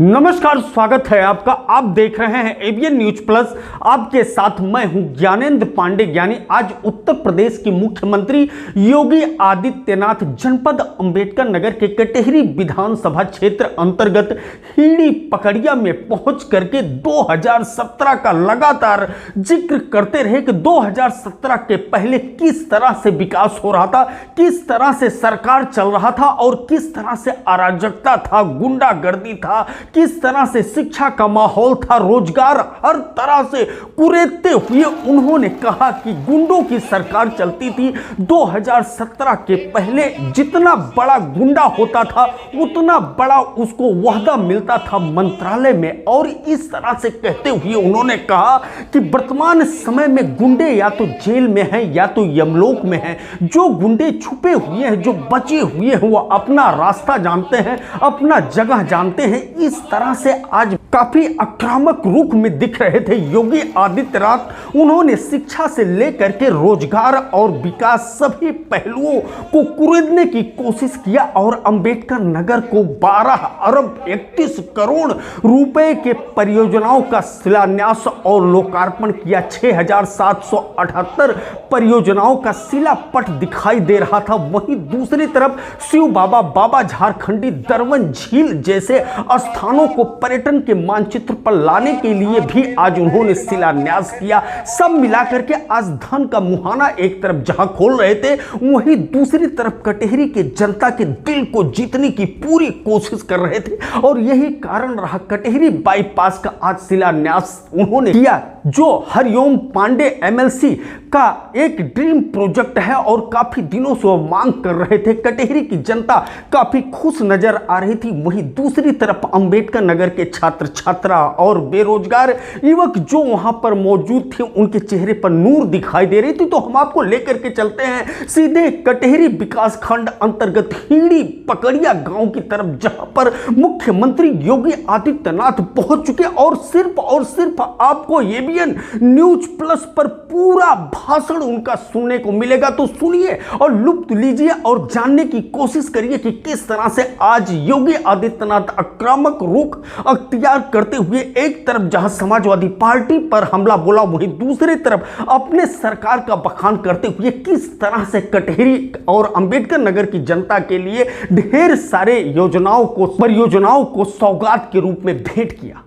नमस्कार, स्वागत है आपका। आप देख रहे हैं एबीएन न्यूज प्लस। आपके साथ मैं हूं ज्ञानेंद्र पांडे ज्ञानी। आज उत्तर प्रदेश के मुख्यमंत्री योगी आदित्यनाथ जनपद अंबेडकर नगर के कटेहरी विधानसभा क्षेत्र अंतर्गत हीड़ी पकड़िया में पहुंच करके 2017 का लगातार जिक्र करते रहे कि 2017 के पहले किस तरह से विकास हो रहा था, किस तरह से सरकार चल रहा था और किस तरह से अराजकता था, गुंडागर्दी था, किस तरह से शिक्षा का माहौल था, रोजगार हर तरह से कुरेदते हुए उन्होंने कहा कि गुंडों की सरकार चलती थी। 2017 के पहले जितना बड़ा गुंडा होता था उतना बड़ा उसको वहदा मिलता था मंत्रालय में। और इस तरह से कहते हुए उन्होंने कहा कि वर्तमान समय में गुंडे या तो जेल में हैं या तो यमलोक में हैं। जो गुंडे छुपे हुए हैं, जो बचे हुए हैं, वो अपना रास्ता जानते हैं, अपना जगह जानते हैं। इस तरह से आज काफी आक्रामक रूप में दिख रहे थे योगी आदित्यनाथ। उन्होंने शिक्षा से लेकर के रोजगार और विकास सभी पहलुओं को कुरेदने की कोशिश किया और अंबेडकर नगर को 12 अरब 31 करोड़ रुपए के परियोजनाओं का शिलान्यास और लोकार्पण किया। 6778 परियोजनाओं का शिलापट दिखाई दे रहा था। वहीं दूसरी तरफ शिव बाबा, बाबा झारखंडी, दरवन झील जैसे स्थानों को पर्यटन के मानचित्र पर लाने के लिए भी आज उन्होंने शिलान्यास किया। सब मिलाकर के आज धन का मुहाना एक तरफ जहां खोल रहे थे, वहीं दूसरी तरफ कटेहरी के जनता के दिल को जीतने की पूरी कोशिश कर रहे थे। और यही कारण रहा कटेहरी बाईपास का आज शिलान्यास उन्होंने किया, जो हरिओम पांडे एमएलसी का एक ड्रीम प्रोजेक्ट है और काफी दिनों से वो मांग कर रहे थे। कटेहरी की जनता काफी खुश नजर आ रही थी। वहीं दूसरी तरफ अंबेडकर नगर के छात्र छात्रा और बेरोजगार युवक जो वहां पर मौजूद थे, उनके चेहरे पर नूर दिखाई दे रही थी। तो हम आपको लेकर के चलते हैं सीधे कटेहरी विकास खंड अंतर्गत हीड़ी पकड़िया गांव की तरफ, जहां पर मुख्यमंत्री योगी आदित्यनाथ पहुंच चुके और सिर्फ आपको एबीएन न्यूज प्लस पर पूरा भाषण उनका सुनने को मिलेगा। तो सुनिए और लुत्फ लीजिए और जानने की कोशिश करिए कि किस तरह से आज योगी आदित्यनाथ आक्रामक रुख अख्तियार करते हुए एक तरफ जहां समाजवादी पार्टी पर हमला बोला, वहीं दूसरी तरफ अपने सरकार का बखान करते हुए किस तरह से कटेहरी और अंबेडकर नगर की जनता के लिए ढेर सारे परियोजनाओं को सौगात के रूप में भेंट किया।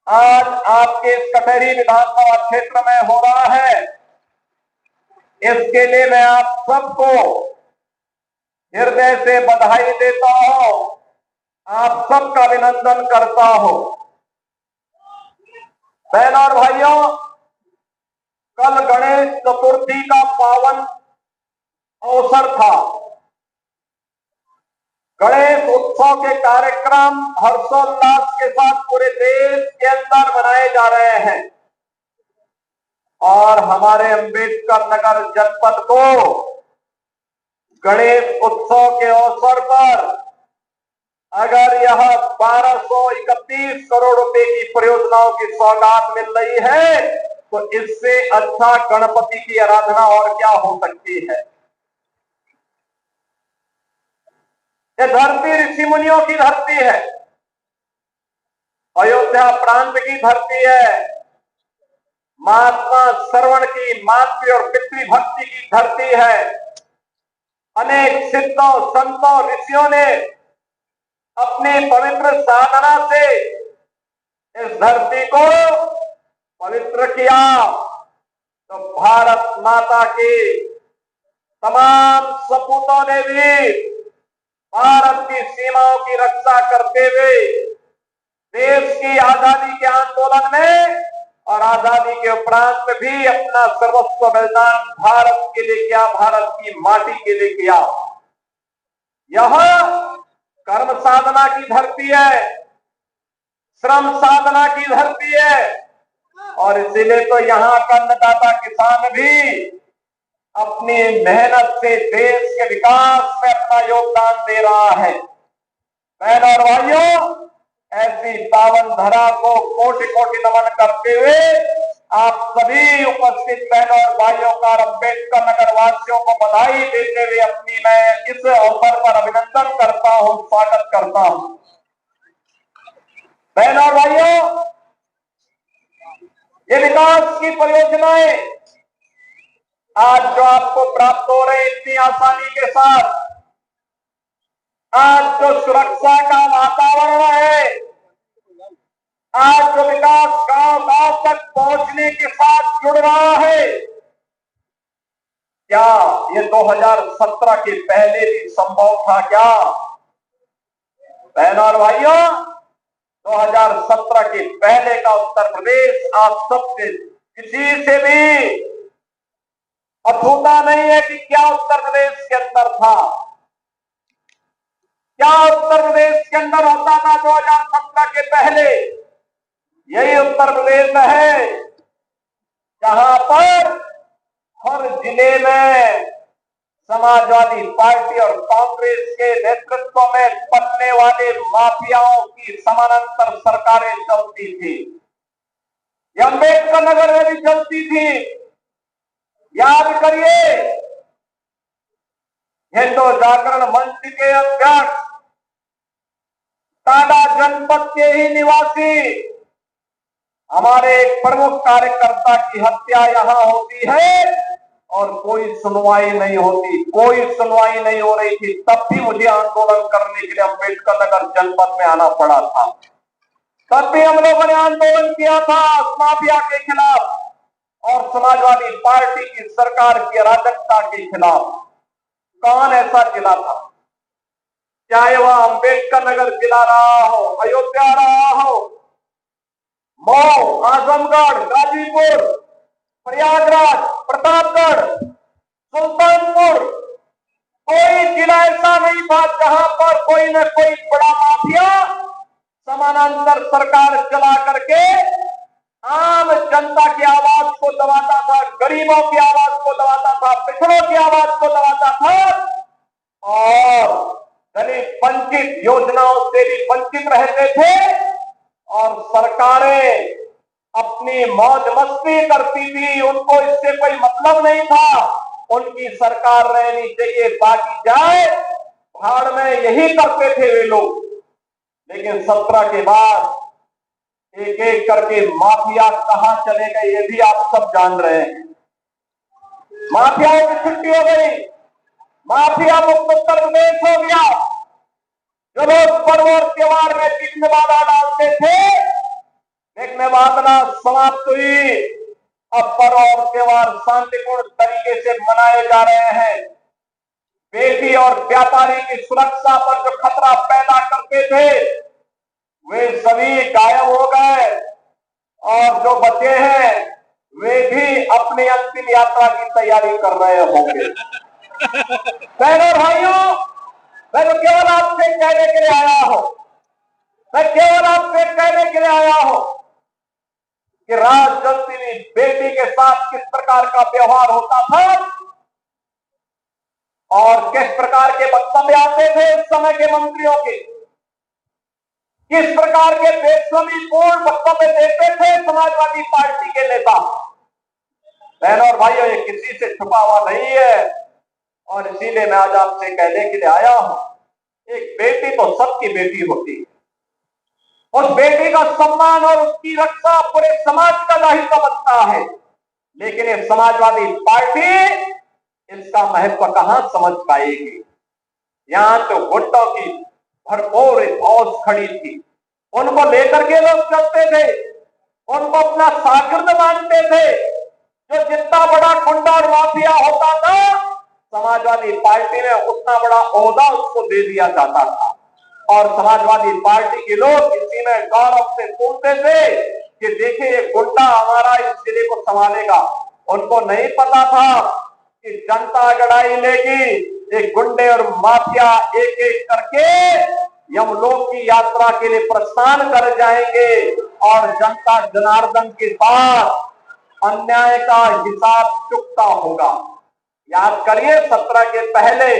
आज आपके इस कटेहरी विधानसभा क्षेत्र में हो रहा है, इसके लिए मैं आप सबको हृदय से बधाई देता हूं, आप सबका अभिनंदन करता हूं। बहनों और भाइयों, कल गणेश चतुर्थी का पावन अवसर था। गणेश उत्सव के कार्यक्रम हर्षोल्लास के साथ पूरे देश के अंदर मनाए जा रहे हैं और हमारे अंबेडकर नगर जनपद को गणेश उत्सव के अवसर पर अगर यह 1231 करोड़ रुपए की परियोजनाओं की सौगात मिल रही है, तो इससे अच्छा गणपति की आराधना और क्या हो सकती है। ये धरती ऋषि मुनियों की धरती है, अयोध्या प्रांत की धरती है, महात्मा श्रवण की, मातृ और पितृभक्ति की धरती है। अनेक सिद्धों, संतों, ऋषियों ने अपनी पवित्र साधना से इस धरती को पवित्र किया। तो भारत माता की तमाम सपूतों ने भी भारत की सीमाओं की रक्षा करते हुए देश की आजादी के आंदोलन में और आजादी के उपरांत में भी अपना सर्वस्व बलिदान भारत के लिए किया, भारत की माटी के लिए किया। यह कर्म साधना की धरती है, श्रम साधना की धरती है और इसीलिए तो यहाँ का अन्नदाता किसान भी अपनी मेहनत से देश के विकास में अपना योगदान दे रहा है। बहनों और भाइयों, ऐसी पावन धरा को कोटि कोटि नमन करते हुए आप सभी उपस्थित बहनों और भाइयों का और अम्बेडकर नगर वासियों को बधाई देते हुए अपनी मैं इस अवसर पर अभिनंदन करता हूं, स्वागत करता हूं। बहनों और भाइयों, ये विकास की परियोजनाएं आज जो आपको प्राप्त हो रहे इतनी आसानी के साथ, आज जो सुरक्षा का वातावरण है, आज जो विकास गांव गांव तक पहुंचने के साथ जुड़ रहा है, क्या ये 2017 के पहले भी संभव था क्या? बहनों और भाइयों, 2017 के पहले का उत्तर प्रदेश आप सबसे किसी से भी अछूता नहीं है कि क्या उत्तर प्रदेश के अंदर था, क्या उत्तर प्रदेश के अंदर होता था 2017 के पहले। यही उत्तर प्रदेश है जहां पर हर जिले में समाजवादी पार्टी और कांग्रेस के नेतृत्व में बनने वाले माफियाओं की समानांतर सरकारें चलती थी। ये अम्बेडकर नगर में भी चलती थी। याद करिए, हिंदू जागरण मंच के अध्यक्ष, टाटा जनपद के ही निवासी, हमारे एक प्रमुख कार्यकर्ता की हत्या यहां होती है और कोई सुनवाई नहीं होती, कोई सुनवाई नहीं हो रही थी। तब भी मुझे आंदोलन करने के लिए अम्बेडकर नगर जनपद में आना पड़ा था। तब भी हम लोगों ने आंदोलन किया था माफिया के खिलाफ और समाजवादी पार्टी की सरकार की अराजकता के खिलाफ। कौन ऐसा जिला था, चाहे वह अम्बेडकर नगर जिला रहा हो, अयोध्या रहा हो, मऊ, आजमगढ़, गाजीपुर, प्रयागराज, प्रतापगढ़, सुल्तानपुर, कोई जिला ऐसा नहीं था जहां पर कोई न कोई बड़ा माफिया समानांतर सरकार चला करके आम जनता की आवाज को दबाता था, गरीबों की आवाज को दबाता था, पिछड़ों की आवाज को दबाता था और दलित वंचित योजनाओं से भी वंचित रहते थे और सरकारें अपनी मौज मस्ती करती थी। उनको इससे कोई मतलब नहीं था, उनकी सरकार रहनी चाहिए, बाकी जाए भाड़ में, यही करते थे वे लोग। लेकिन 17 के बाद एक एक करके माफिया कहां चले गए ये भी आप सब जान रहे हैं। माफियाओं की छुट्टी हो गई, माफिया मुक्त उत्तर प्रदेश हो गया। जो लोग पर्व और त्योहार में विघ्न बाधा डालते थे, विघ्न बाधा समाप्त हुई। अब पर्व और त्योहार शांतिपूर्ण तरीके से मनाए जा रहे हैं। बेटी और व्यापारी की सुरक्षा पर जो खतरा पैदा करते थे वे सभी गायब हो गए और जो बचे हैं वे भी अपनी अंतिम यात्रा की तैयारी कर रहे होंगे। बहनों और भाइयों, मैं तो केवल आपसे कहने के लिए आया हूं, मैं केवल आपसे कहने के लिए आया हूं कि राज जलती हुई बेटी के साथ किस प्रकार का व्यवहार होता था और किस प्रकार के वक्तव्य आते थे इस समय के मंत्रियों के, किस प्रकार के बेशर्मीपूर्ण वक्तव्य देते थे समाजवादी पार्टी के नेता। बहनों और भाइयों, ये किसी से छुपा हुआ नहीं है और इसीलिए मैं आज आपसे कहने के लिए आया हूं, एक बेटी तो सबकी बेटी होती है। उस बेटी का सम्मान और उसकी रक्षा पूरे समाज का दायित्व बनता है। लेकिन ये समाजवादी पार्टी इसका महत्व कहां समझ पाएगी। यहां तो गुंडों की भरपूर फौज खड़ी थी, उनको लेकर के लोग चलते थे, उनको अपना शागिर्द मानते थे। जो जितना बड़ा गुंडा और माफिया होता था, समाजवादी पार्टी में उतना बड़ा ओहदा उसको दे दिया जाता था और समाजवादी पार्टी के लोग इसी में गौरव से बोलते थे कि देखिए ये गुंडा हमारा इस जिले को संभालेगा। उनको नहीं पता था कि जनता गड़ाई लेगी, एक गुंडे और माफिया एक एक करके यमलोक की यात्रा के लिए प्रस्थान कर जाएंगे और जनता जनार्दन के पास अन्याय का हिसाब चुकता होगा। याद करिए 17 के पहले,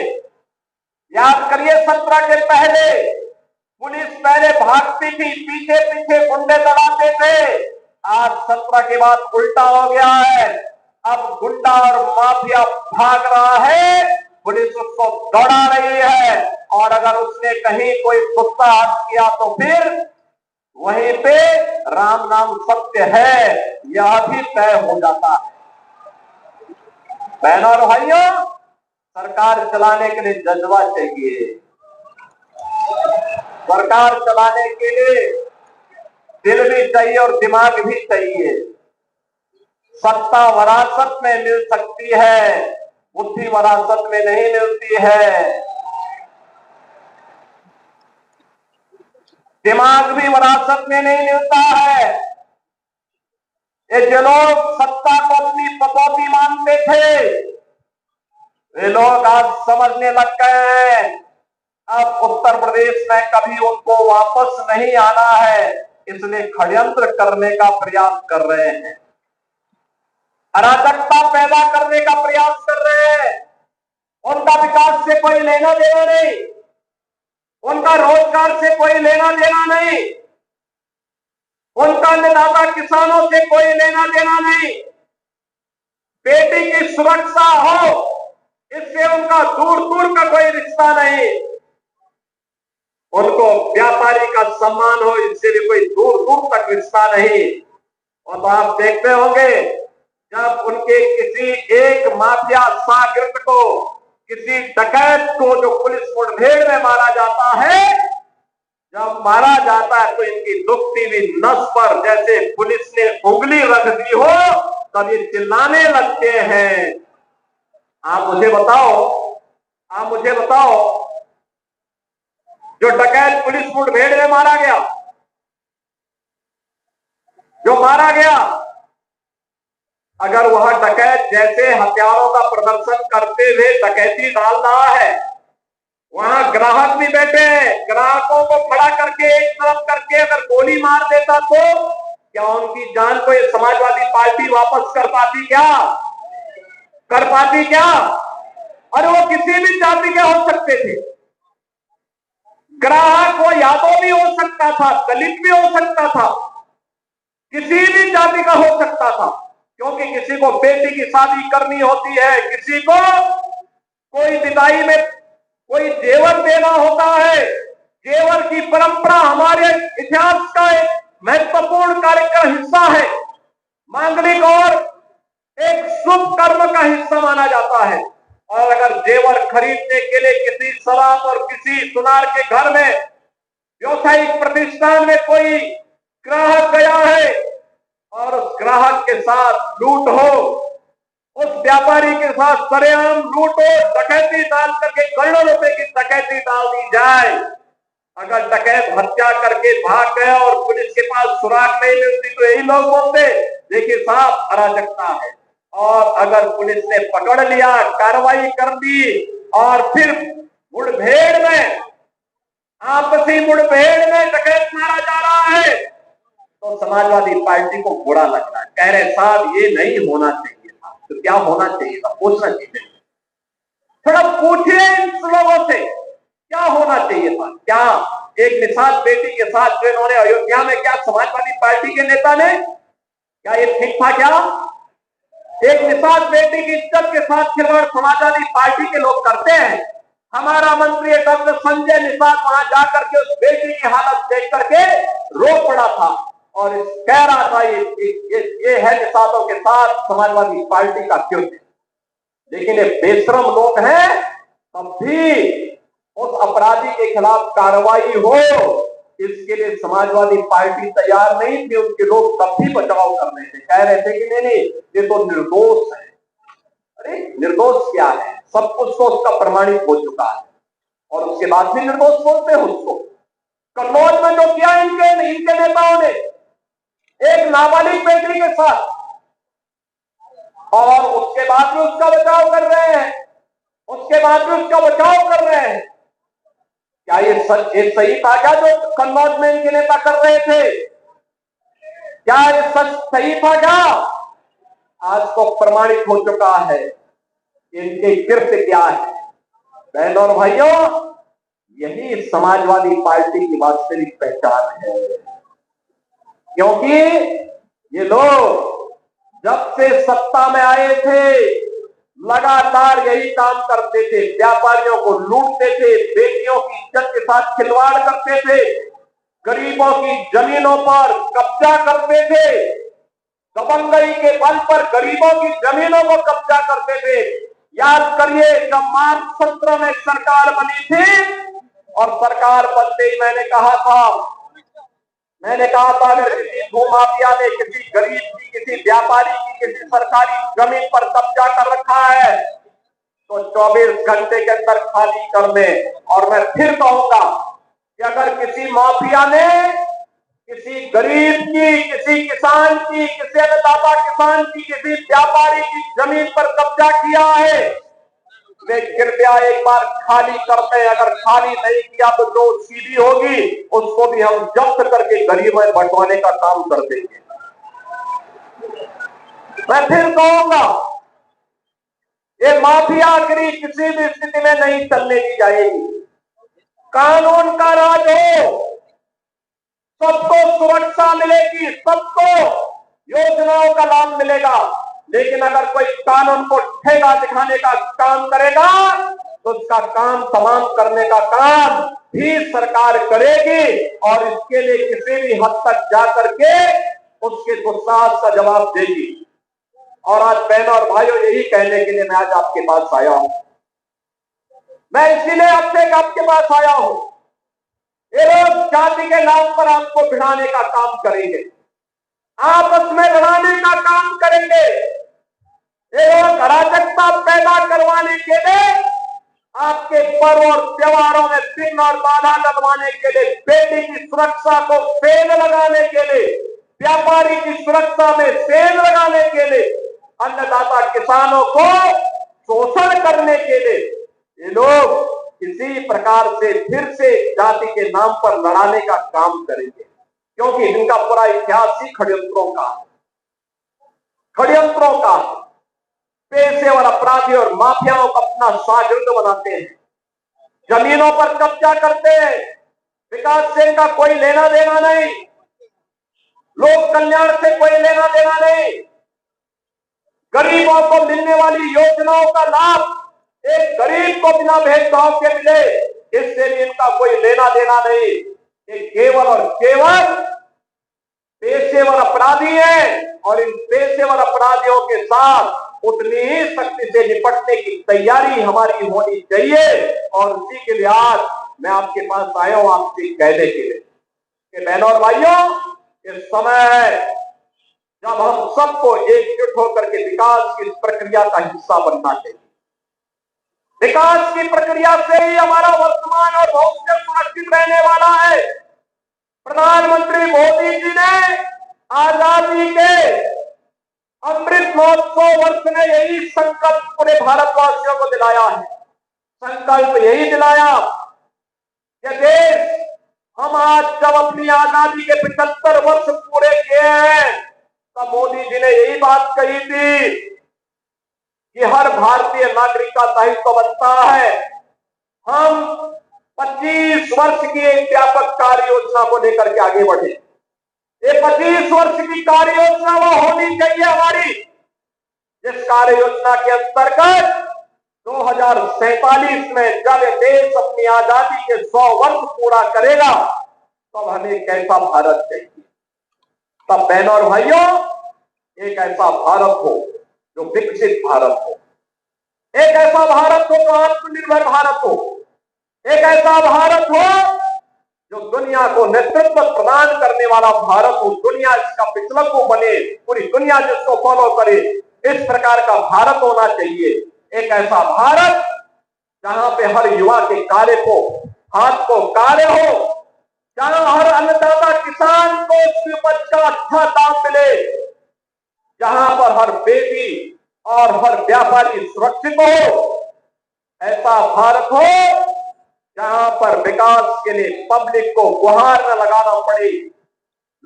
याद करिए 17 के पहले पुलिस पहले भागती थी, पीछे पीछे गुंडे दौड़ाते थे। आज 17 के बाद उल्टा हो गया है। अब गुंडा और माफिया भाग रहा है, पुलिस उसको दौड़ा रही है, और अगर उसने कहीं कोई गुस्सा किया तो फिर वहीं पे राम नाम सत्य है, यह भी तय हो जाता है। बहनों और भाइयों, सरकार चलाने के लिए जज्बा चाहिए, सरकार चलाने के लिए दिल भी चाहिए और दिमाग भी चाहिए। सत्ता वरासत में मिल सकती है, बुद्धि वरासत में नहीं मिलती है, दिमाग भी वरासत में नहीं मिलता है। ये जो लोग सत्ता को अपनी पकौती मानते थे, वे लोग आज समझने लग गए हैं अब उत्तर प्रदेश में कभी उनको वापस नहीं आना है, इसलिए षड्यंत्र करने का प्रयास कर रहे हैं, अराजकता पैदा करने का प्रयास कर रहे हैं। उनका विकास से कोई लेना देना नहीं, उनका रोजगार से कोई लेना देना नहीं, उनका अन्नदाता किसानों से कोई लेना देना नहीं। बेटी की सुरक्षा हो, इससे उनका दूर दूर का कोई रिश्ता नहीं। उनको व्यापारी का सम्मान हो, इससे भी कोई दूर दूर तक रिश्ता नहीं। और तो आप देखते होंगे जब उनके किसी एक माफिया शागिर्द को, किसी डकैत को जो पुलिस मुठभेड़ में मारा जाता है, जब मारा जाता है तो इनकी दुखती हुई नस पर जैसे पुलिस ने उंगली रख दी हो, तब ये चिल्लाने लगते हैं। आप मुझे बताओ जो डकैत पुलिस मुठभेड़ में मारा गया, अगर वह डकैत जैसे हथियारों का प्रदर्शन करते हुए डकैती डाल रहा है, वहां ग्राहक भी बैठे हैं, ग्राहकों को खड़ा करके एक तरफ करके अगर गोली मार देता तो क्या उनकी जान को ये समाजवादी पार्टी वापस कर पाती क्या? और वो किसी भी जाति के हो सकते थे। ग्राहक वो यादव भी हो सकता था, दलित भी हो सकता था, किसी भी जाति का हो सकता था, क्योंकि किसी को बेटी की शादी करनी होती है, किसी को कोई विदाई में कोई जेवर देना होता है। जेवर की परंपरा हमारे इतिहास का एक महत्वपूर्ण कार्यक्रम हिस्सा है, मांगलिक और एक शुभ कर्म का हिस्सा माना जाता है। और अगर जेवर खरीदने के लिए किसी शराब और किसी सुनार के घर में व्यवसायिक प्रतिष्ठान में कोई ग्राहक गया है और उस ग्राहक के साथ लूट हो, उस व्यापारी के साथ सरेआम लूट हो, डकैती डाल करके करोड़ों रुपए की डकैती डाल दी जाए, अगर डकैत हत्या करके भाग गया और पुलिस के पास सुराग नहीं मिलती तो यही लोग बोलते देखिए साहब अराजकता है। और अगर पुलिस ने पकड़ लिया, कार्रवाई कर दी और फिर मुठभेड़ में, आपसी मुठभेड़ में डकैत मारा जा रहा है, तो समाजवादी पार्टी को बुरा लग रहा है, कह रहे साहब ये नहीं होना चाहिए था। तो क्या होना चाहिए था? पूछना चाहिए, थोड़ा पूछिए इन लोगों से क्या होना चाहिए था। क्या एक निषाद बेटी के साथ जो इन्होंने अयोध्या में, क्या समाजवादी पार्टी के नेता ने, क्या ये ठीक था? क्या एक निषाद बेटी की इज्जत के साथ खिलवाड़ समाजवादी पार्टी के लोग करते हैं? हमारा मंत्री डॉक्टर संजय निषाद वहां जाकर के उस बेटी की हालत देख करके रो पड़ा था और कह रहा था ये है निषादों के साथ समाजवादी पार्टी का क्यों। लेकिन ये बेशरम लोग हैं, तब भी उस अपराधी के खिलाफ कार्रवाई हो, इसके लिए समाजवादी पार्टी तैयार नहीं थी। उनके लोग तब भी बचाव कर रहे थे, कह रहे थे कि नहीं ये तो निर्दोष है। अरे निर्दोष क्या है? सब कुछ तो उसका प्रमाणित हो चुका है और उसके बाद भी निर्दोष बोलते हैं उसको। कन्नौज में जो किया इनके नेताओं ने एक नाबालिग बेटी के साथ, और उसके बाद भी उसका बचाव कर रहे हैं, क्या ये सही था क्या जो कन्नौज में इनके नेता कर रहे थे? क्या ये सच सही था क्या? आज तो प्रमाणित हो चुका है इनके कृत्य क्या है। बहनों और भाइयों, यही समाजवादी पार्टी की वास्तविक पहचान है, क्योंकि ये लोग जब से सत्ता में आए थे लगातार यही काम करते थे, व्यापारियों को लूटते थे, बेटियों की इज्जत के साथ खिलवाड़ करते थे, गरीबों की जमीनों पर कब्जा करते थे, दबंगई के बल पर गरीबों की जमीनों को कब्जा करते थे। याद करिए, जब मार्च 17 में सरकार बनी थी और सरकार बनते ही मैंने कहा था अगर किसी भूमाफिया ने किसी गरीब की, किसी व्यापारी की, किसी सरकारी जमीन पर कब्जा कर रखा है तो 24 घंटे के अंदर खाली कर दे। और मैं फिर कहूंगा कि अगर किसी माफिया ने किसी गरीब की, किसी किसान की, किसी अन्नदाता किसान की, किसी व्यापारी की जमीन पर कब्जा किया है वे कृपया एक बार खाली करते हैं। अगर खाली नहीं किया तो जो सीधी होगी उसको भी हम जब्त करके गरीब में बंटवाने का काम कर देंगे। मैं फिर कहूंगा, ये माफियागिरी किसी भी स्थिति में नहीं चलने दी जाएगी। कानून का राज हो, सबको सुरक्षा मिलेगी, सबको योजनाओं का लाभ मिलेगा। लेकिन अगर कोई कानून को ठेका दिखाने का काम करेगा तो उसका काम तमाम करने का काम भी सरकार करेगी और इसके लिए किसी भी हद तक जाकर के उसके दुस्साहस का जवाब देगी। और आज बहनों और भाइयों, यही कहने के लिए मैं आज आपके पास आया हूं। मैं इसीलिए आपके पास आया हूं। ये लोग जाति के नाम पर आपको भिड़ाने का काम करेंगे, आपस में लड़ाने का काम करेंगे। ये लोग अराजकता पैदा करवाने के लिए, आपके पर्व और त्योहारों में विघ्न और बाधा डलवाने के लिए, बेटी की सुरक्षा को सेंध लगाने के लिए, व्यापारी की सुरक्षा में सेंध लगाने के लिए, अन्नदाता किसानों को शोषण करने के लिए ये लोग किसी प्रकार से फिर से जाति के नाम पर लड़ाने का काम करेंगे। क्योंकि इनका पूरा इतिहास ही षड्यंत्रों का पेशेवर अपराधी और माफियाओं को अपना शागिर्द बनाते हैं, जमीनों पर कब्जा करते हैं। विकास से इनका कोई लेना देना नहीं, लोक कल्याण से कोई लेना देना नहीं, गरीबों को मिलने वाली योजनाओं का लाभ एक गरीब को बिना भेदभाव के मिले, इससे भी इनका कोई लेना देना नहीं। ये केवल और केवल पेशेवर अपराधी है और इन पेशेवर अपराधियों के साथ उतनी ही शक्ति से निपटने की तैयारी हमारी होनी चाहिए। और उसी के लिए आज मैं आपके पास आया हूं, आपसे कहने के लिए कि बहनों और भाइयों, इस समय है जब हम सबको एकजुट होकर के विकास की इस प्रक्रिया का हिस्सा बनना चाहिए। विकास की प्रक्रिया से ही हमारा वर्तमान और भविष्य सुरक्षित रहने वाला है। प्रधानमंत्री मोदी जी ने आजादी के अमृत महोत्सव वर्ष में यही संकल्प पूरे भारतवासियों को दिलाया है। संकल्प यही दिलाया कि देश, हम आज जब अपनी आजादी के 75 वर्ष पूरे किए हैं तब मोदी जी ने यही बात कही थी कि हर भारतीय नागरिक का दायित्व बनता है हम 25 वर्ष की एक व्यापक कार्य योजना को लेकर के आगे बढ़े। ये 25 वर्ष की कार्य योजना वो होनी चाहिए हमारी, जिस कार्य योजना के अंतर्गत 2047 में जब देश अपनी आजादी के 100 वर्ष पूरा करेगा तब हमें कैसा भारत चाहिए। तब बहनों और भाइयों, एक ऐसा भारत हो जो विकसित भारत हो, एक ऐसा भारत हो जो आत्मनिर्भर भारत हो, एक ऐसा भारत हो जो दुनिया को नेतृत्व प्रदान करने वाला भारत हो, दुनिया इसका पिछलक को बने, पूरी दुनिया जिसको फॉलो करे, इस प्रकार का भारत होना चाहिए। एक ऐसा भारत जहां पे हर युवा के कार्य को, हाथ को कार्य हो, जहां हर अन्नदाता किसान को उसकी उपज का अच्छा दाम मिले, जहां पर हर बेटी और हर व्यापारी सुरक्षित हो। ऐसा भारत हो जहां पर विकास के लिए पब्लिक को गुहार न लगाना पड़े,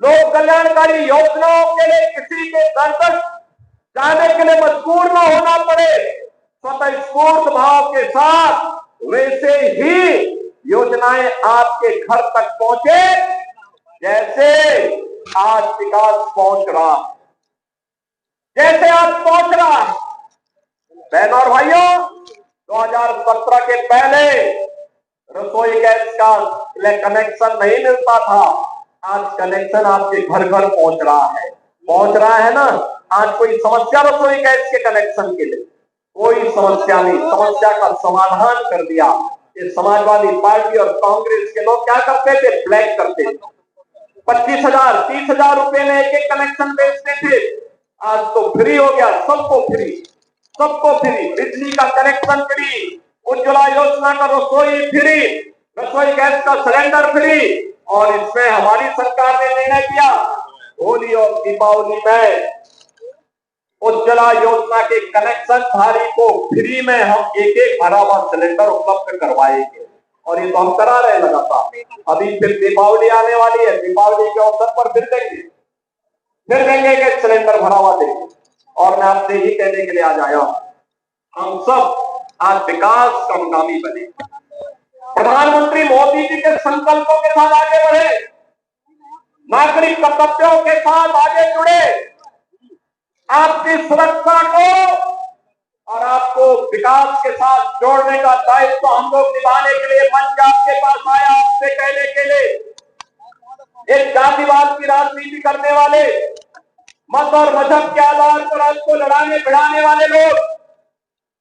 लोक कल्याणकारी योजनाओं के लिए किसी के घर तक जाने के लिए मजबूर न होना पड़े, स्वतः स्फूर्त भाव के साथ वैसे ही योजनाएं आपके घर तक पहुंचे जैसे आज विकास पहुंच रहा। जैसे आज पहुंच रहा है। बहनों और भाइयों, 2017 के पहले रसोई गैस का कनेक्शन नहीं मिलता था। आज कनेक्शन आपके घर घर पहुंच रहा है ना। आज कोई समस्या रसोई गैस के कनेक्शन के लिए कोई समस्या नहीं, समस्या का समाधान कर दिया। ये समाजवादी पार्टी और कांग्रेस के लोग क्या करते थे, ब्लैक करते थे। 25,000 30,000 रुपए में एक एक कनेक्शन बेचते थे। आज तो फ्री हो गया, सबको फ्री, सबको फ्री, बिजली का कनेक्शन फ्री, उज्ज्वला योजना का रसोई फ्री, रसोई गैस का सिलेंडर फ्री। और इसमें हमारी सरकार ने निर्णय किया, होली और दीपावली में उज्ज्वला योजना के कनेक्शन धारी को फ्री में हम एक एक भरा हुआ सिलेंडर उपलब्ध करवाएंगे। और ये तो हम करा रहे लगातार। अभी फिर दीपावली आने वाली है, दीपावली के अवसर पर फिर देंगे कि सिलेंडर भरा हुआ देंगे। और मैं आपसे यही कहने के लिए आज आया हूं, हम सब आज विकास का मुकामी बने, प्रधानमंत्री मोदी जी के संकल्पों के साथ आगे बढ़े, नागरिक कर्तव्यों के साथ आगे जुड़े, आपकी सुरक्षा को और आपको विकास के साथ जोड़ने का दायित्व हम लोग निभाने के लिए मंच आपके पास आया, आपसे कहने के लिए। एक जातिवाद की राजनीति करने वाले, मत और मजहब के आधार पर आपको लड़ाने भिड़ाने वाले लोग,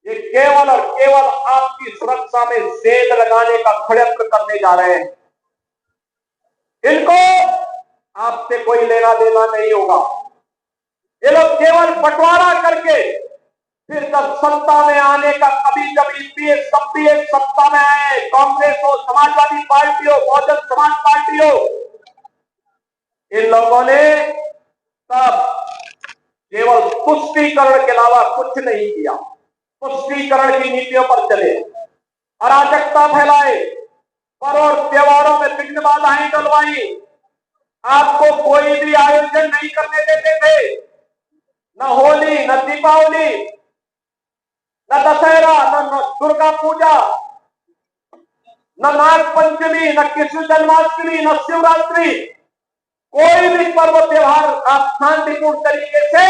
ये केवल और केवल आपकी सुरक्षा में सेंध लगाने का षड्यंत्र करने जा रहे हैं। इनको आपसे कोई लेना देना नहीं होगा। ये लोग केवल बंटवारा करके फिर जब सत्ता में आने का कभी सत्ता में आए, कांग्रेस हो, समाजवादी पार्टी हो, बहुजन समाज पार्टी हो, इन लोगों ने तब केवल तुष्टीकरण के अलावा कुछ नहीं किया। तुष्टीकरण की नीतियों पर चले, अराजकता फैलाए, पर्व और त्योहारों में विघ्न बाधाएं डलवाई, आपको कोई भी आयोजन नहीं करने देते थे, न होली, न दीपावली, न दशहरा, न दुर्गा पूजा, न नाग पंचमी, न कृष्ण जन्माष्टमी, न शिवरात्रि, कोई भी पर्व त्योहार आप शांतिपूर्ण तरीके से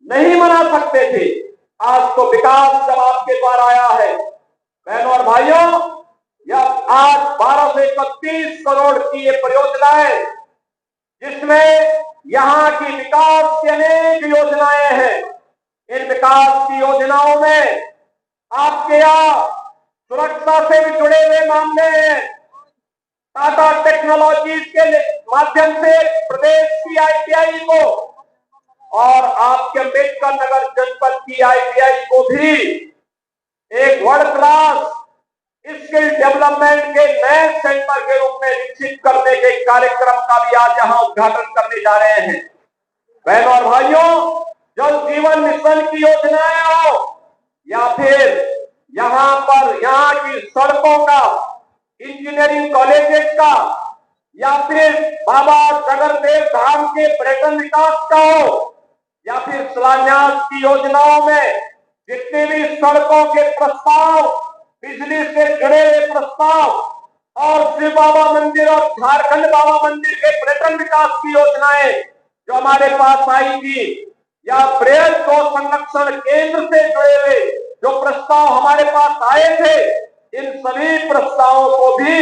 नहीं मना सकते थे। आज तो विकास जब आपके द्वारा आया है, बहनों और भाइयों, यह आज 1231 करोड़ की ये परियोजना है, जिसमें यहाँ की विकास की अनेक योजनाएं हैं। इन विकास की योजनाओं में आपके यहाँ सुरक्षा से भी जुड़े हुए मामले हैं। टाटा टेक्नोलॉजीज के माध्यम से प्रदेश की ITI को और आपके अम्बेडकर नगर जनपद की ITI को भी एक वर्ल्ड क्लास स्किल डेवलपमेंट के नए सेंटर के रूप में विकसित करने के कार्यक्रम का भी आज यहां उद्घाटन करने जा रहे हैं। बहनों और भाइयों, जल जीवन मिशन की योजनाएं हो या फिर यहाँ की सड़कों का, इंजीनियरिंग कॉलेजेस का, या फिर बाबा जगरदेव धाम के पर्यटन विकास का हो, या फिर शिलान्यास की योजनाओं में जितने भी सड़कों के प्रस्ताव, बिजली से जुड़े हुए प्रस्ताव और शिव बाबा मंदिर और झारखंड बाबा मंदिर के पर्यटन विकास की योजनाएं जो हमारे पास आई थी, या बृहद गौ संरक्षण केंद्र से जुड़े हुए जो प्रस्ताव हमारे पास आए थे, इन सभी प्रस्तावों को भी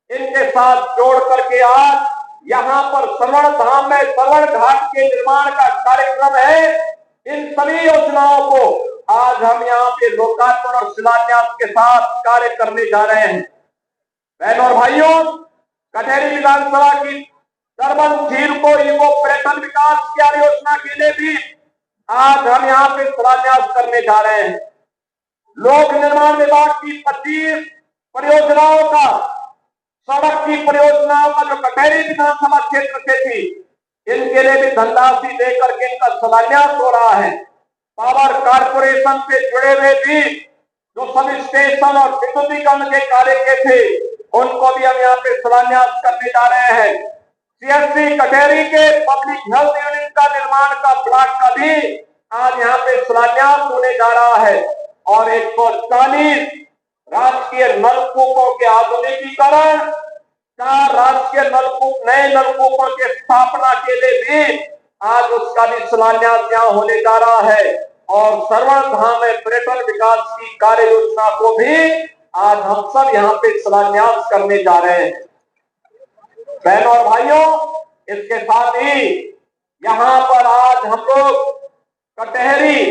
इनके साथ जोड़ करके आज यहाँ पर श्रवण धाम में श्रवण घाट के निर्माण का कार्यक्रम है। इन सभी योजनाओं को आज हम यहाँ पे लोकार्पण और शिलान्यास के साथ कार्य करने जा रहे हैं। बहनों और भाइयों, कटेरी विधानसभा की टर्बन झील को इको पर्यटन विकास की योजना के लिए भी आज हम यहाँ पे शिलान्यास करने जा रहे हैं। लोक निर्माण विभाग की 25 परियोजनाओं का, सड़क की परियोजनाओं का जो कटेरी विधानसभा क्षेत्र से थी, इनके लिए भी धनराशि देकर के इनका शिलान्यास हो रहा है। पावर कारपोरेशन से जुड़े हुए भी जो सब स्टेशन और विद्युतीकरण के कार्य के थे, उनको भी हम यहाँ पे शिलान्यास करने जा रहे हैं। CSC कटेरी के पब्लिक हेल्थ यूनिट का निर्माण का प्लाट का भी आज यहाँ पे शिलान्यास होने जा रहा है। और 140 राजकीय नलकूपों के आधुनिकीकरण, 4 राजकीय नए नलकूपों की स्थापना के लिए भी आज उसका भी शिलान्यास यहाँ होने जा रहा है और श्रवण धाम में पर्यटन विकास की कार्य योजना को भी आज हम सब यहाँ पे शिलान्यास करने जा रहे हैं। बहनों और भाइयों, इसके साथ ही यहाँ पर आज हम लोग कटहरी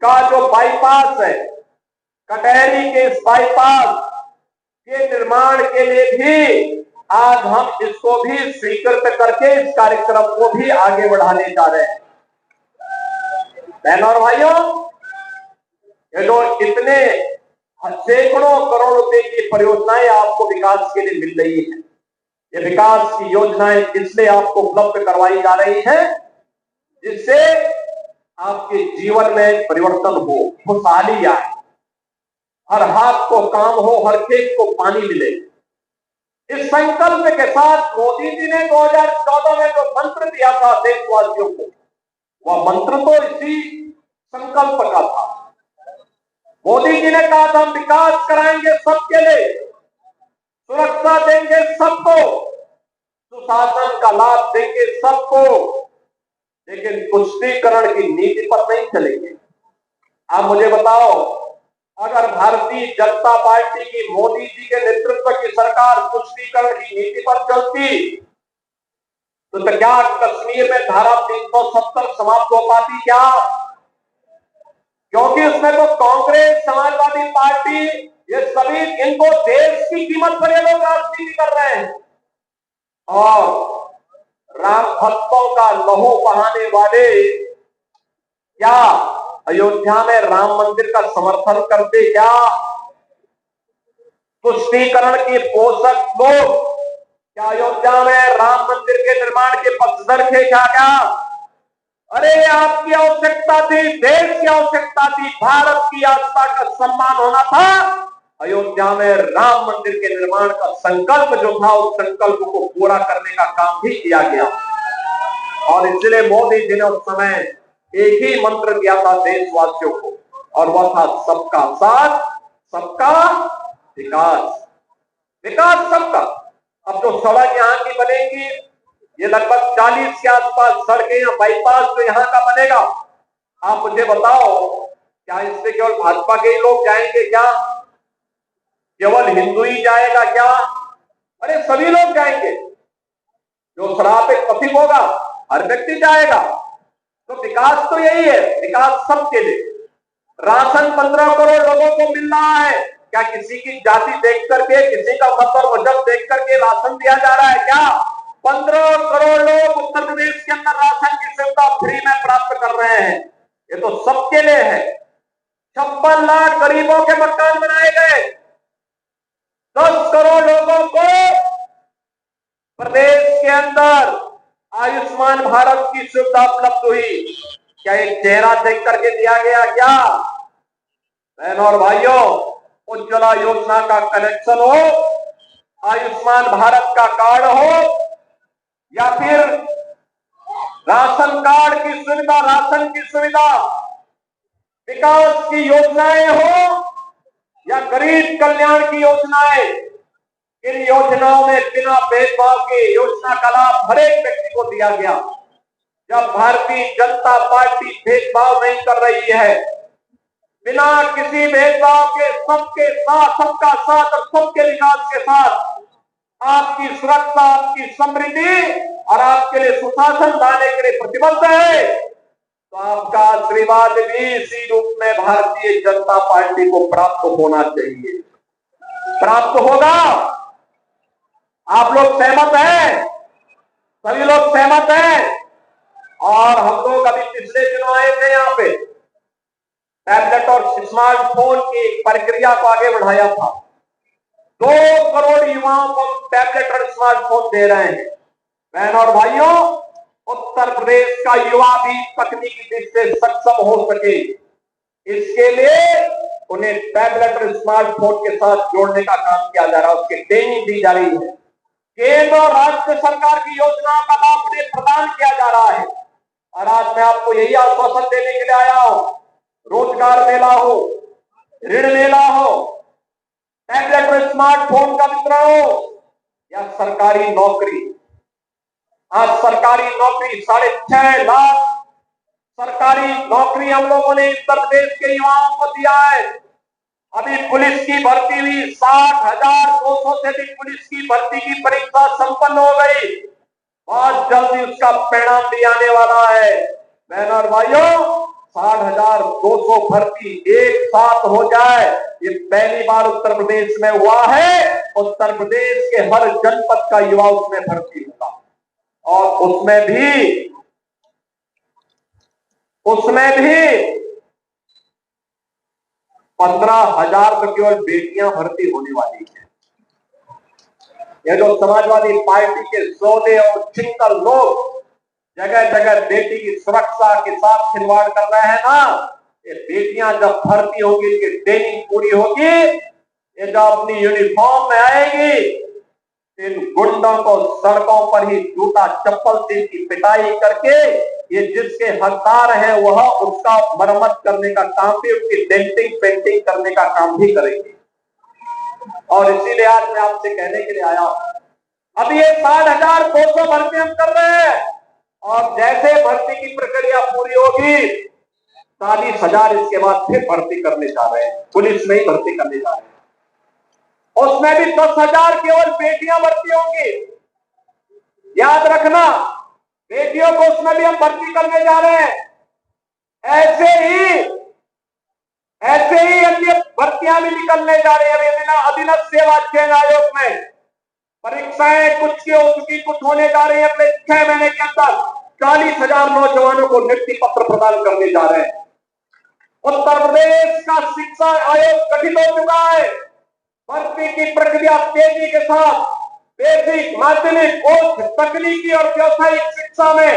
का जो बाईपास है, कटहरी के इस बाईपास के निर्माण के लिए भी आज हम इसको भी स्वीकृत करके इस कार्यक्रम को भी आगे बढ़ाने जा रहे हैं। बहनों और भाइयों, ये जो इतने सैकड़ों करोड़ रुपए की परियोजनाएं आपको विकास के लिए मिल रही है, ये विकास की योजनाएं इसलिए आपको उपलब्ध करवाई जा रही है जिससे आपके जीवन में परिवर्तन हो, खुशहाली आए, हर हाथ को काम हो, हर खेत को पानी मिले। इस संकल्प के साथ मोदी जी ने 2014 में जो मंत्र दिया था देशवासियों को, वह मंत्र तो इसी संकल्प का था। मोदी जी ने कहा था हम विकास कराएंगे सबके लिए, सुरक्षा देंगे सबको, सुशासन का लाभ देंगे सबको, लेकिन तुष्टीकरण की नीति पर नहीं चलेंगे। आप मुझे बताओ, अगर भारतीय जनता पार्टी की मोदी जी के नेतृत्व की सरकार तुष्टीकरण की नीति पर चलती तो क्या कश्मीर में धारा 370 समाप्त हो पाती क्या? क्योंकि उसमें तो कांग्रेस, समाजवादी पार्टी, ये सभी, इनको देश की कीमत पर ये लोग राजनीति कर रहे हैं और राम भक्तों का लहू बहाने वाले क्या अयोध्या में राम मंदिर का समर्थन करते? क्या तुष्टीकरण के पोषक लोग क्या अयोध्या में राम मंदिर के निर्माण के पक्षधर थे? क्या अरे आपकी आवश्यकता थी, देश की आवश्यकता थी, भारत की आस्था का सम्मान होना था, अयोध्या में राम मंदिर के निर्माण का संकल्प जो था उस संकल्प को पूरा करने का काम भी किया गया और इसलिए मोदी जी ने उस समय एक ही मंत्र दिया था देशवासियों को और वह था सबका साथ, सबका विकास। विकास सबका। अब जो सड़क यहाँ की बनेगी, ये लगभग 40 के आसपास सड़कें या बाईपास जो यहाँ का बनेगा, आप मुझे बताओ क्या इससे केवल भाजपा के ही लोग जाएंगे क्या? केवल हिंदू ही जाएगा क्या? अरे सभी लोग जाएंगे। जो शराब पे पथिक होगा हर व्यक्ति जाएगा। तो विकास तो यही है, विकास सबके लिए। राशन 15 करोड़ लोगों को मिल रहा है, क्या किसी की जाति देख करके, किसी का मत और मजहब देख करके राशन दिया जा रहा है क्या? 15 करोड़ लोग उत्तर प्रदेश के अंदर राशन की सुविधा फ्री में प्राप्त कर रहे हैं। ये तो सबके लिए है। 56 लाख गरीबों के मकान बनाए गए, 10 करोड़ लोगों को प्रदेश के अंदर आयुष्मान भारत की सुविधा उपलब्ध हुई। क्या एक चेहरा देख करके दिया गया क्या? बहनों और भाइयों, उज्ज्वला योजना का कनेक्शन हो, आयुष्मान भारत का कार्ड हो या फिर राशन कार्ड की सुविधा, राशन की सुविधा, विकास की योजनाएं हो या गरीब कल्याण की योजनाएं, इन योजनाओं में बिना भेदभाव के योजना का लाभ हर एक व्यक्ति को दिया गया। जब भारतीय जनता पार्टी भेदभाव नहीं कर रही है, बिना किसी भेदभाव के सबके साथ, सबका साथ और सबके विकास के साथ आपकी सुरक्षा, आपकी समृद्धि और आपके लिए सुशासन लाने के लिए प्रतिबद्ध है, तो आपका आशीर्वाद भी इसी रूप में भारतीय जनता पार्टी को प्राप्त होना चाहिए। प्राप्त होगा। आप लोग सहमत हैं? सभी लोग सहमत हैं? और हम लोग अभी पिछले दिनों आए थे यहाँ पे, टैबलेट और स्मार्टफोन की प्रक्रिया को आगे बढ़ाया था। 2 करोड़ युवाओं को टैबलेट और स्मार्टफोन दे रहे हैं। बहनों और भाइयों, उत्तर प्रदेश का युवा भी तकनीकी दृष्टि से सक्षम हो सके, इसके लिए उन्हें टैबलेट और स्मार्टफोन के साथ जोड़ने का काम किया जा रहा है, उसकी ट्रेनिंग दी जा रही है। केंद्र और राज्य सरकार की योजनाओं का लाभ उन्हें प्रदान किया जा रहा है। और आज मैं आपको यही आश्वासन देने के लिए आया हूं, रोजगार मेला हो, ऋण मेला हो, टैबलेट और स्मार्टफोन का वितरण हो या सरकारी नौकरी, आज सरकारी नौकरी 6.5 लाख सरकारी नौकरी हम लोगों ने उत्तर प्रदेश के युवाओं को दिया है। अभी पुलिस की भर्ती हुई, 60,200 से अधिक पुलिस की भर्ती की परीक्षा संपन्न हो गई। बहुत जल्दी उसका परिणाम भी आने वाला है। बहनों और भाइयों, 60,200 भर्ती एक साथ हो जाए, ये पहली बार उत्तर प्रदेश में हुआ है। उत्तर प्रदेश के हर जनपद का युवा उसमें भर्ती होगा और उसमें भी 15,000 तो केवल बेटियां भर्ती होने वाली है। ये जो समाजवादी पार्टी के सौदे और चिंतन लोग जगह जगह बेटी की सुरक्षा के साथ खिलवाड़ कर रहे हैं ना, ये बेटियां जब भर्ती होगी, इनकी ट्रेनिंग पूरी होगी, ये जब अपनी यूनिफॉर्म में आएगी, इन गुंडों को सड़कों पर ही जूता चप्पल से इनकी पिटाई करके ये जिसके हकदार हैं वह उसका मरम्मत करने का काम भी, उसकी डेंटिंग पेंटिंग करने का काम भी करेंगे। और इसीलिए आज मैं आपसे कहने के लिए आया हूं, अब ये 60,200 भर्ती हम कर रहे हैं और जैसे भर्ती की प्रक्रिया पूरी होगी, 40,000 इसके बाद फिर भर्ती करने जा रहे हैं, पुलिस में ही भर्ती करने जा रहे हैं। उसमें भी 10,000 केवल बेटियां भर्ती होंगी। याद रखना, बेटियों को उसमें भी हम भर्ती करने जा रहे हैं। ऐसे ही अन्य भर्तियां भी निकलने जा रही है। अधीनस्थ सेवा चयन आयोग में परीक्षाएं कुछ की हो चुकी, कुछ होने जा रही है। अगले 6 महीने के अंदर 40,000 नौजवानों को नियुक्ति पत्र प्रदान करने जा रहे हैं। उत्तर प्रदेश का शिक्षा आयोग गठित हो चुका है। भर्ती की प्रक्रिया तेजी के साथ बेसिक, माध्यमिक, उच्च, तकनीकी और व्यावसायिक शिक्षा में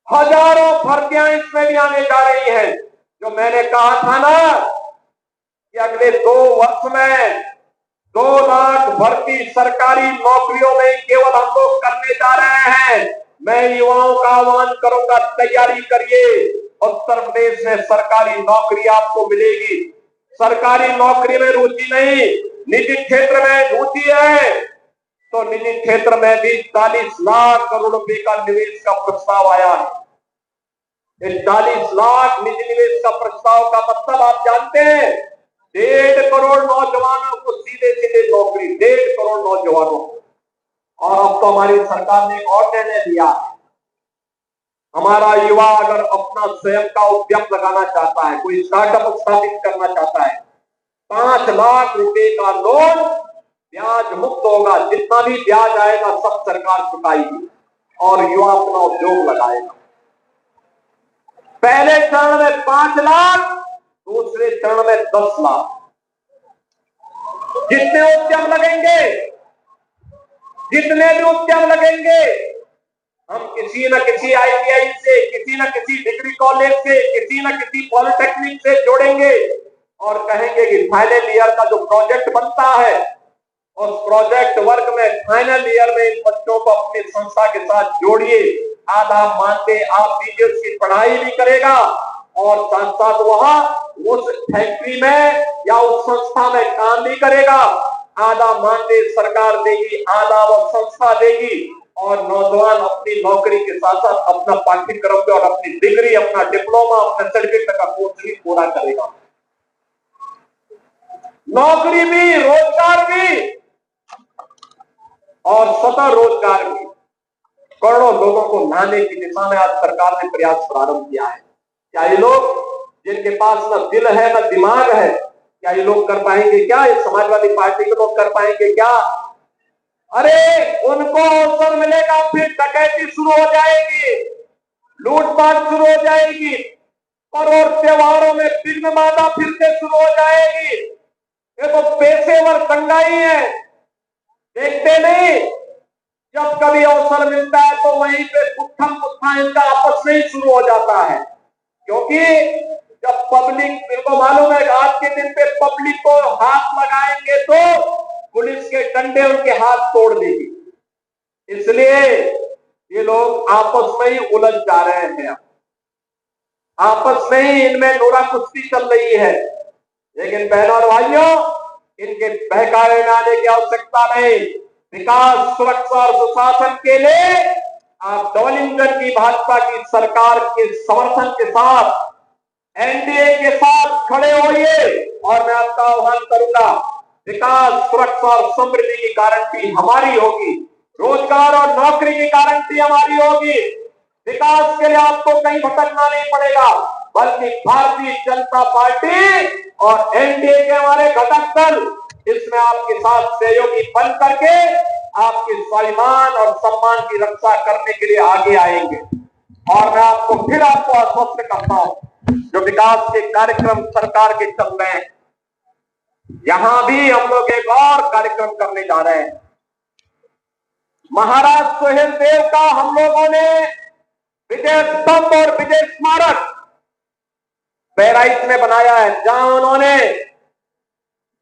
हजारों भर्तियां इसमें भी आने जा रही हैं। जो मैंने कहा था ना कि अगले 2 वर्ष में 2 लाख भर्ती सरकारी नौकरियों में केवल हम लोग करने जा रहे हैं। मैं युवाओं का आह्वान करूंगा, तैयारी करिए। उत्तर प्रदेश में सरकारी नौकरी आपको मिलेगी। सरकारी नौकरी में रुचि नहीं, निजी क्षेत्र में रुचि है, तो निजी क्षेत्र में भी 40 लाख करोड़ रुपए का निवेश का प्रस्ताव आया है। इस 40 लाख निजी निवेश का प्रस्ताव का मतलब आप जानते हैं, 1.5 करोड़ नौजवानों को सीधे सीधे नौकरी, 1.5 करोड़ नौजवानों को। और अब तो हमारी सरकार ने एक और निर्णय लिया है, हमारा युवा अगर अपना स्वयं का उद्यम लगाना चाहता है, कोई स्टार्टअप स्थापित करना चाहता है, 5 लाख रुपए का लोन ब्याज मुक्त होगा। जितना भी ब्याज आएगा सब सरकार चुकाएगी और युवा अपना उद्योग लगाएगा। पहले चरण में 5 लाख, दूसरे चरण में 10 लाख। जितने भी उद्यम लगेंगे, हम किसी न किसी ITI से, किसी न किसी डिग्री कॉलेज से, किसी न किसी पॉलिटेक्निक से जोड़ेंगे और कहेंगे कि फाइनल ईयर का जो प्रोजेक्ट बनता है, उस प्रोजेक्ट वर्क में फाइनल ईयर में इन बच्चों को अपनी संस्था के साथ जोड़िए। आधा मानते आप दीजिए, उसकी पढ़ाई भी करेगा और साथ साथ वह उस फैक्ट्री में या उस संस्था में काम भी करेगा। आधा मानते सरकार देगी, आधा वो संस्था देगी और नौजवान अपनी नौकरी के साथ साथ अपना पाठ्यक्रम और अपनी डिग्री, अपना डिप्लोमा, अपना सर्टिफिकेट का कोर्स भी पूरा करेगा। नौकरी भी, रोजगार भी और स्वतः रोजगार भी करोड़ों लोगों को लाने की दिशा में आज सरकार ने प्रयास प्रारंभ किया है। क्या ये लोग जिनके पास न दिल है न दिमाग है, क्या ये लोग कर पाएंगे? क्या ये समाजवादी पार्टी के लोग कर पाएंगे क्या? अरे उनको अवसर मिलेगा, फिर डकैती शुरू हो जाएगी, लूटपाट शुरू हो जाएगी, पर्व और त्योहारों में विघ्न बाधा फिर से शुरू हो जाएगी। ये तो पेशेवर दंगाई है, देखते नहीं, जब कभी अवसर मिलता है तो वहीं पे उठम पुट्ठा इनका आपस में ही शुरू हो जाता है। क्योंकि जब पब्लिक, इनको मालूम है आज के दिन पे पब्लिक को हाथ लगाएंगे तो पुलिस के डंडे उनके हाथ तोड़ देगी। इसलिए ये लोग आपस में ही उलझ जा रहे हैं, आपस में ही इनमें नोरा कुश्ती चल रही है। लेकिन बहनों और भाइयों, इनके बहकावे में आने की आवश्यकता नहीं। विकास, सुरक्षा और सुशासन के लिए आप डबल इंजन की भाजपा की सरकार के समर्थन के साथ, एनडीए के साथ खड़े होइए और मैं आपका आह्वान करूंगा, विकास, सुरक्षा और समृद्धि की गारंटी हमारी होगी, रोजगार और नौकरी की गारंटी हमारी होगी। विकास के लिए आपको कहीं भटकना नहीं पड़ेगा, बल्कि भारतीय जनता पार्टी और एनडीए के हमारे घटक दल इसमें आपके साथ सहयोगी बन करके आपके स्वाभिमान और सम्मान की रक्षा करने के लिए आगे आएंगे। और मैं फिर आपको आश्वस्त करता हूं, जो विकास के कार्यक्रम सरकार के चल रहे हैं, यहां भी हम लोग एक और कार्यक्रम करने जा रहे हैं। महाराज सुहेल देव का हम लोगों ने विजय स्तंभ और विजय स्मारक बहराइच में बनाया है, जहां उन्होंने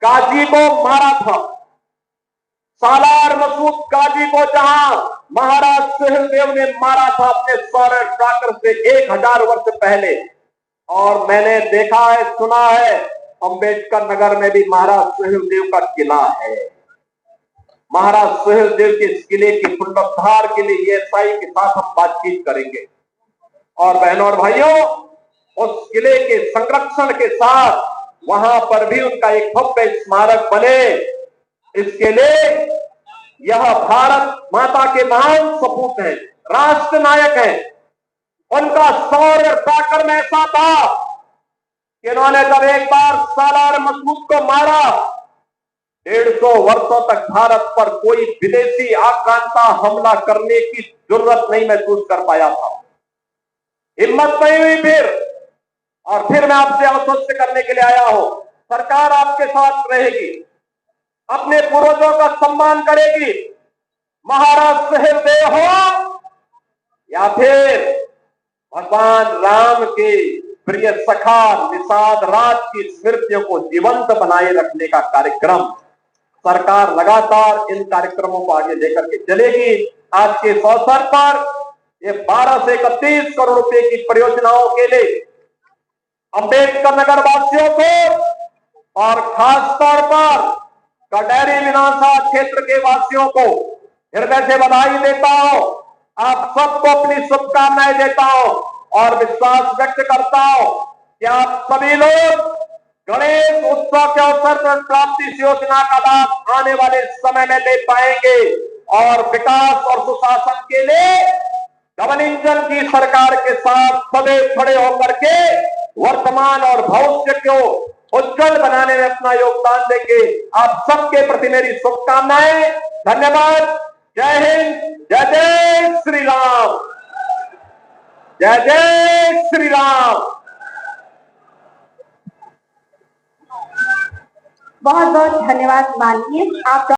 गाजी को मारा था। सालार मसूद गाजी को जहां महाराज सुहेल देव ने मारा था अपने सौर ट्राकर से 1000 वर्ष पहले। और मैंने देखा है, सुना है, अंबेडकर नगर में भी महाराज सुहेल देव का किला है। महाराज सुहेल देव के इस किले की पुनरुद्धार के लिए ईएसआई के साथ हम बातचीत करेंगे। और बहनों और भाइयों, उस किले के संरक्षण के साथ वहां पर भी उनका एक भव्य स्मारक बने, इसके लिए यह भारत माता के महान सपूत हैं, राष्ट्र नायक हैं। उनका सौर ट्राकर में ऐसा था कि इन्होंने जब एक बार सालार मसूद को मारा, 150 वर्षों तक भारत पर कोई विदेशी आक्रांता हमला करने की जरूरत नहीं महसूस कर पाया था। हिम्मत नहीं हुई फिर, और फिर मैं आपसे आश्वस्त करने के लिए आया हूं, सरकार आपके साथ रहेगी, अपने पूर्वजों का सम्मान करेगी। महाराज सुहेल देव हो या फिर भगवान राम के प्रिय सखा निषाद राज की स्मृतियों को जीवंत बनाए रखने का कार्यक्रम सरकार लगातार इन कार्यक्रमों को आगे लेकर के चलेगी। आज के इस अवसर पर ये 12 से 31 करोड़ रुपए की परियोजनाओं के लिए अंबेडकर नगर वासियों को और खास तौर पर कटहरी विधानसभा क्षेत्र के वासियों को हृदय से बधाई देता हूं। आप सबको अपनी शुभकामनाएं देता हूं और विश्वास व्यक्त करता हूं कि आप सभी लोग गणेश उत्सव के अवसर पर प्राप्ति योजना का लाभ आने वाले समय में ले पाएंगे और विकास और सुशासन के लिए डबल इंजन की सरकार के साथ सदैव खड़े होकर के वर्तमान और भविष्य को उज्जवल बनाने में अपना योगदान देंगे। आप सबके प्रति मेरी शुभकामनाएं। धन्यवाद। जय हिंद। जय जय श्री राम। जय जय श्री राम। बहुत बहुत धन्यवाद माननीय आप